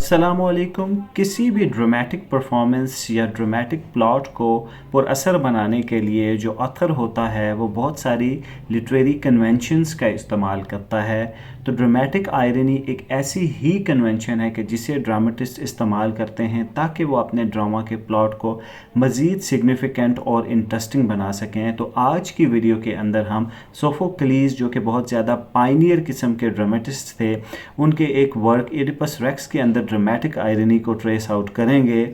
अस्सलामुअलैकुम। किसी भी ड्रामेटिक परफॉर्मेंस या ड्रामेटिक प्लॉट को पुरअसर बनाने के लिए जो ऑथर होता है वो बहुत सारी लिटरेरी कन्वेंशंस का इस्तेमाल करता है। तो ड्रामेटिक आयरनी एक ऐसी ही कन्वेंशन है कि जिसे ड्रामेटिस्ट इस्तेमाल करते हैं ताकि वो अपने ड्रामा के प्लॉट को मज़ीद सिग्निफिकेंट और इंटरेस्टिंग बना सकें। तो आज की वीडियो के अंदर हम सोफोक्लीस, जो कि बहुत ज़्यादा पायनियर किस्म के ड्रामेटिस्ट थे, उनके एक वर्क एडिपस रेक्स के अंदर ड्रामेटिक आयरनी को ट्रेस आउट करेंगे।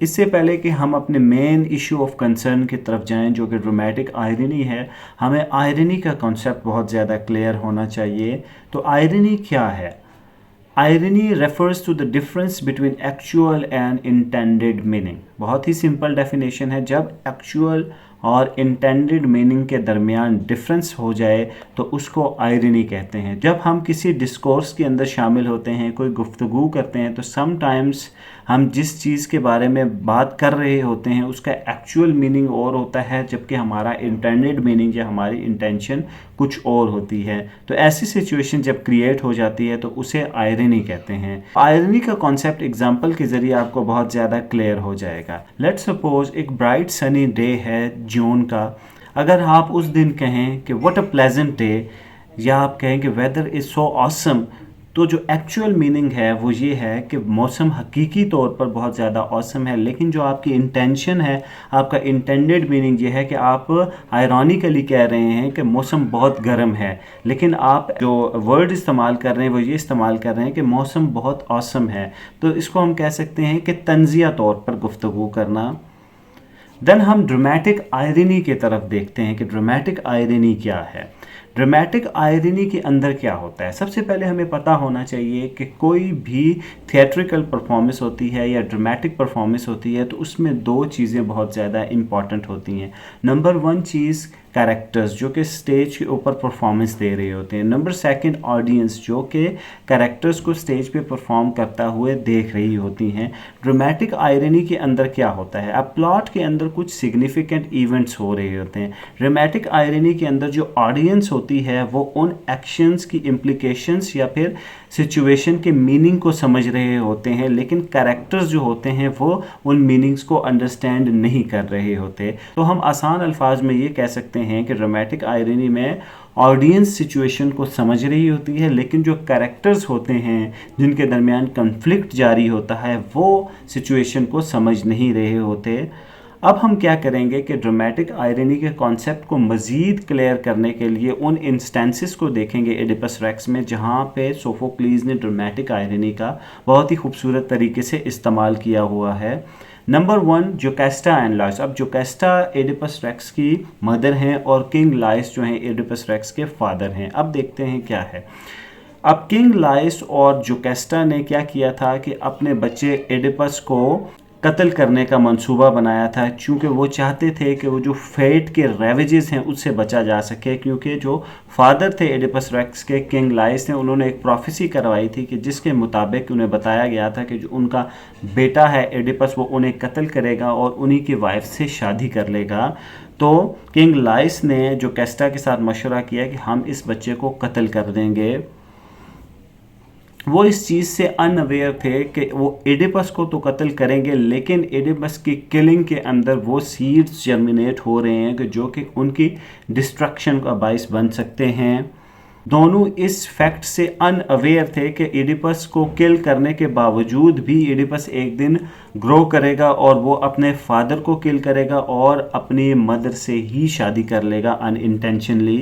इससे पहले कि हम अपने मेन इशू ऑफ कंसर्न की तरफ जाएं, जो कि ड्रामेटिक आयरनी है, हमें आयरनी का कॉन्सेप्ट बहुत ज़्यादा क्लियर होना चाहिए। तो आयरनी क्या है? Irony refers to the difference between actual and intended meaning. बहुत ही सिंपल डेफिनेशन है। जब एक्चुअल और इंटेंडेड मीनिंग के दरमियान डिफरेंस हो जाए तो उसको आयरनी कहते हैं। जब हम किसी डिस्कोर्स के अंदर शामिल होते हैं, कोई गुफ्तगू करते हैं, तो समटाइम्स हम जिस चीज़ के बारे में बात कर रहे होते हैं उसका एक्चुअल मीनिंग और होता है, जबकि हमारा इंटेंडेड मीनिंग या हमारी इंटेंशन कुछ और होती है। तो ऐसी सिचुएशन जब क्रिएट हो जाती है तो उसे आयरनी कहते हैं। आयरनी का कॉन्सेप्ट एग्जाम्पल के ज़रिए आपको बहुत ज़्यादा क्लियर हो जाएगा। लेट्स सपोज एक ब्राइट सनी डे है जून का। अगर आप उस दिन कहें कि व्हाट अ प्लेजेंट डे, या आप कहें कि वेदर इज़ सो ऑसम, तो जो एक्चुअल मीनिंग है वो ये है कि मौसम हकीकी तौर पर बहुत ज़्यादा ऑसम है, लेकिन जो आपकी इंटेंशन है, आपका इंटेंडेड मीनिंग ये है कि आप आयरॉनिकली कह रहे हैं कि मौसम बहुत गर्म है, लेकिन आप जो वर्ड इस्तेमाल कर रहे हैं वो ये इस्तेमाल कर रहे हैं कि मौसम बहुत ऑसम है। तो इसको हम कह सकते हैं कि तंजिया तौर पर गुफ्तगू करना। देन हम ड्रामेटिक आयरनी की तरफ देखते हैं कि ड्रामेटिक आयरनी क्या है। ड्रामेटिक आयरनी के अंदर क्या होता है? सबसे पहले हमें पता होना चाहिए कि कोई भी थिएट्रिकल परफॉर्मेंस होती है या ड्रामेटिक परफॉर्मेंस होती है तो उसमें दो चीज़ें बहुत ज़्यादा इम्पॉर्टेंट होती हैं। नंबर वन चीज़ कैरेक्टर्स, जो कि स्टेज के ऊपर परफॉर्मेंस दे रहे होते हैं। नंबर सेकंड ऑडियंस, जो कि कैरेक्टर्स को स्टेज पे परफॉर्म करता हुए देख रही होती हैं। ड्रामेटिक आयरनी के अंदर क्या होता है? अब प्लॉट के अंदर कुछ सिग्निफिकेंट इवेंट्स हो रहे होते हैं। ड्रामेटिक आयरनी के अंदर जो ऑडियंस होती है वो उन एक्शंस की इम्प्लीकेशंस या फिर सिचुएशन के मीनिंग को समझ रहे होते हैं, लेकिन कैरेक्टर्स जो होते हैं वो उन मीनिंग्स को अंडरस्टैंड नहीं कर रहे होते। तो हम आसान अल्फाज में ये कह सकते हैं कि ड्रामेटिक आयरनी में ऑडियंस सिचुएशन को समझ रही होती है, लेकिन जो कैरेक्टर्स होते हैं जिनके दरमियान कन्फ्लिक्ट जारी होता है वो सिचुएशन को समझ नहीं रहे होते। अब हम क्या करेंगे कि ड्रामेटिक आयरनी के कॉन्सेप्ट को मज़ीद क्लियर करने के लिए उन इंस्टेंसेस को देखेंगे एडिपस रेक्स में, जहाँ पे सोफोक्लीस ने ड्रामेटिक आयरनी का बहुत ही खूबसूरत तरीके से इस्तेमाल किया हुआ है। नंबर वन, जोकास्टा एंड लाइस। अब जोकास्टा एडिपस रेक्स की मदर हैं और किंग लाइस जो हैं एडिपस रेक्स के फादर हैं। अब देखते हैं क्या है। अब किंग लाइस और जोकास्टा ने क्या किया था कि अपने बच्चे एडिपस को कत्ल करने का मंसूबा बनाया था, क्योंकि वो चाहते थे कि वो जो फेट के रेवेजेस हैं उससे बचा जा सके। क्योंकि जो फादर थे एडिपस रेक्स के, किंग लाइस ने, उन्होंने एक प्रोफेसी करवाई थी कि जिसके मुताबिक उन्हें बताया गया था कि जो उनका बेटा है एडिपस वो उन्हें कत्ल करेगा और उन्हीं की वाइफ से शादी कर लेगा। तो किंग लाइस ने जोकास्टा के साथ मशवरा किया कि हम इस बच्चे को कत्ल कर देंगे। वो इस चीज़ से अनअवेयर थे कि वो एडिपस को तो कत्ल करेंगे, लेकिन एडिपस की किलिंग के अंदर वो सीड्स जर्मिनेट हो रहे हैं कि जो कि उनकी डिस्ट्रक्शन का बाइस बन सकते हैं। दोनों इस फैक्ट से अनअवेयर थे कि एडिपस को किल करने के बावजूद भी एडिपस एक दिन ग्रो करेगा और वो अपने फादर को किल करेगा और अपनी मदर से ही शादी कर लेगा अनइंटेंशनली।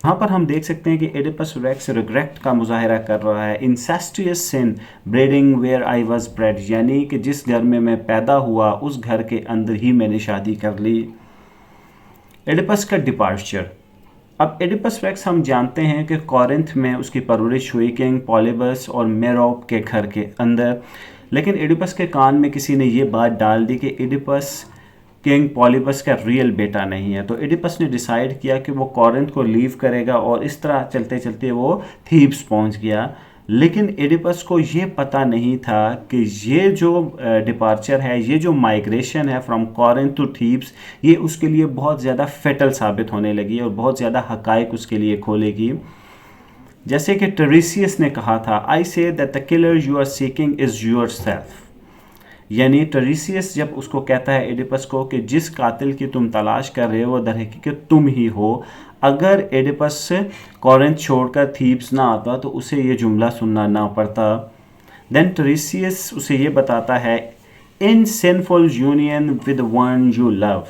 यहाँ पर हम देख सकते हैं कि एडिपस रेक्स रिग्रेट का मुजाहरा कर रहा है। Incestuous sin breeding where I was bred, यानी कि जिस घर में मैं पैदा हुआ उस घर के अंदर ही मैंने शादी कर ली। एडिपस का डिपार्चर। अब एडिपस रेक्स हम जानते हैं कि कॉरिंथ में उसकी परवरिश हुई, किंग पॉलीबस और मेरोप के घर के अंदर। लेकिन एडिपस के कान में किसी ने ये बात डाल दी कि एडिपस किंग पॉलीबस का रियल बेटा नहीं है। तो एडिपस ने डिसाइड किया कि वो कॉरिंथ को लीव करेगा और इस तरह चलते चलते वो थीब्स पहुंच गया। लेकिन एडिपस को ये पता नहीं था कि ये जो डिपार्चर है, ये जो माइग्रेशन है फ्रॉम कॉरिंथ टू थीब्स, ये उसके लिए बहुत ज़्यादा फेटल साबित होने लगी और बहुत ज़्यादा हकायक उसके लिए खोलेगी। जैसे कि टेरेसियस ने कहा था, I say that the killer you are seeking is yourself. यानी टेरेसियस जब उसको कहता है एडिपस को कि जिस कातिल की तुम तलाश कर रहे हो वो दरहकीकत तुम ही हो। अगर एडिपस कॉरिंथ छोड़कर थीब्स ना आता तो उसे ये जुमला सुनना ना पड़ता। देन टेरेसियस उसे ये बताता है, in sinful union with one you love,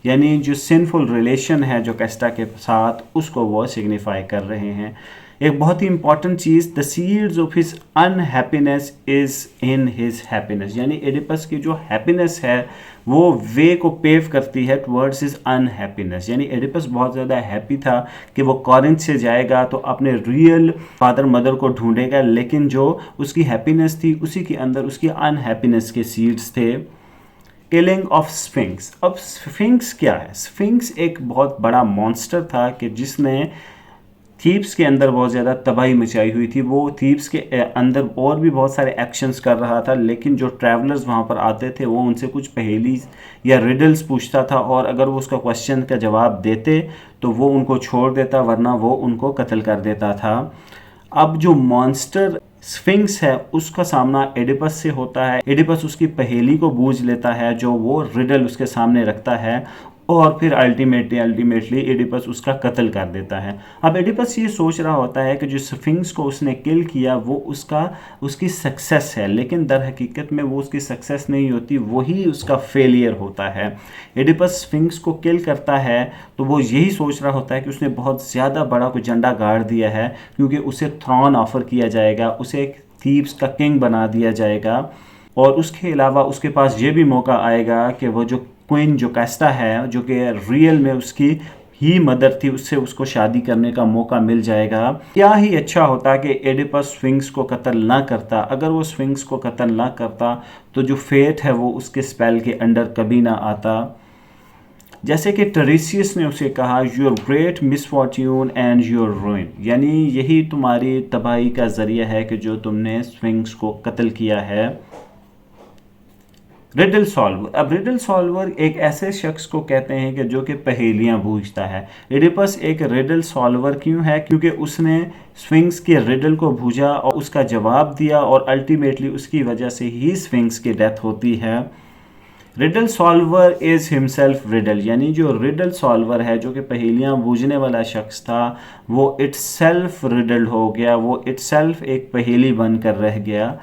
यानी जो सिनफुल रिलेशन है जो कैस्टा के साथ, उसको वो सिग्निफाई कर रहे हैं। एक बहुत ही इंपॉर्टेंट चीज़, the seeds of his unhappiness is in his happiness, यानी एडिपस की जो हैप्पीनेस है वो वे को पेव करती है टुवर्ड्स हिज अनहैप्पीनेस। यानी एडिपस बहुत ज़्यादा हैप्पी था कि वो कॉरिंथ से जाएगा तो अपने रियल फादर मदर को ढूंढेगा, लेकिन जो उसकी हैप्पीनेस थी उसी के अंदर उसकी अनहैप्पीनेस के सीड्स थे। Killing of sphinx. अब स्फिंक्स क्या है? स्फिंक्स एक बहुत बड़ा मॉन्स्टर था कि जिसने थीब्स के अंदर बहुत ज़्यादा तबाही मचाई हुई थी। वो थीब्स के अंदर और भी बहुत सारे एक्शंस कर रहा था, लेकिन जो ट्रैवलर्स वहाँ पर आते थे वो उनसे कुछ पहेली या रिडल्स पूछता था, और अगर वो उसका क्वेश्चन का जवाब देते तो वो उनको छोड़ देता, वरना वो उनको कत्ल कर देता था। अब जो मॉन्स्टर स्फिंक्स है उसका सामना एडिपस से होता है। एडिपस उसकी पहेली को बूझ लेता है जो वो रिडल उसके सामने रखता है, और फिर अल्टीमेटली एडिपस उसका कत्ल कर देता है। अब एडिपस ये सोच रहा होता है कि जो स्फिंक्स को उसने किल किया वो उसकी सक्सेस है, लेकिन दर हकीकत में वो उसकी सक्सेस नहीं होती, वही उसका फेलियर होता है। एडिपस स्फिंक्स को किल करता है तो वो यही सोच रहा होता है कि उसने बहुत ज़्यादा बड़ा कोई झंडा गाड़ दिया है, क्योंकि उसे थ्रॉन ऑफर किया जाएगा, उसे एक थीव्स का किंग बना दिया जाएगा, और उसके अलावा उसके पास ये भी मौका आएगा कि वो जो क्वीन जो कैस्टा है, जो कि रियल में उसकी ही मदर थी, उससे उसको शादी करने का मौका मिल जाएगा। क्या ही अच्छा होता कि एडिपस स्फिंक्स को कत्ल ना करता। अगर वो स्फिंक्स को कत्ल ना करता तो जो फेट है वो उसके स्पेल के अंडर कभी ना आता। जैसे कि टेरेसियस ने उसे कहा, your great misfortune and your रूइन, यानी यही तुम्हारी तबाही का जरिया है कि जो तुमने स्फिंक्स को कत्ल किया है। Riddle solver. अब रिडल सॉल्वर एक ऐसे शख्स को कहते हैं कि जो कि पहेलियां बूझता है। एडिपस एक रिडल सॉल्वर क्यों है? क्योंकि उसने स्फिंक्स के रिडल को बूझा और उसका जवाब दिया, और अल्टीमेटली उसकी वजह से ही स्फिंक्स की डेथ होती है। Riddle solver is himself riddle, यानी जो रिडल सॉल्वर है, जो कि पहेलियां बूझने वाला शख्स था, वो इटसेल्फ रिडल हो गया, वो इटसेल्फ एक पहेली बनकर रह गया।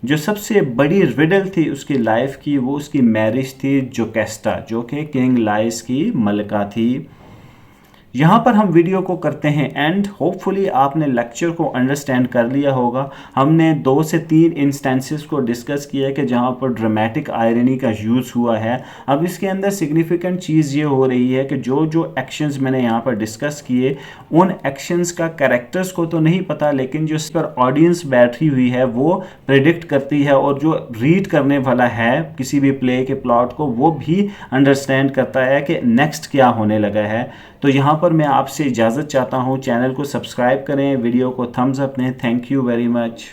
जो सबसे बड़ी रिडल थी उसकी लाइफ की वो उसकी मैरिज थी जोकेस्टा, जो कि किंग लाइस की मलका थी। यहाँ पर हम वीडियो को करते हैं एंड। होपफुली आपने लेक्चर को अंडरस्टैंड कर लिया होगा। हमने 2 से 3 इंस्टेंसेस को डिस्कस किया कि जहाँ पर ड्रामेटिक आयरनी का यूज़ हुआ है। अब इसके अंदर सिग्निफिकेंट चीज़ ये हो रही है कि जो जो एक्शंस मैंने यहाँ पर डिस्कस किए, उन एक्शंस का कैरेक्टर्स को तो नहीं पता, लेकिन जो इस पर ऑडियंस बैठी हुई है वो प्रेडिक्ट करती है, और जो रीड करने वाला है किसी भी प्ले के प्लॉट को वो भी अंडरस्टैंड करता है कि नेक्स्ट क्या होने लगा है। तो यहाँ पर मैं आपसे इजाज़त चाहता हूँ। चैनल को सब्सक्राइब करें, वीडियो को थम्स अप दें। Thank you very much.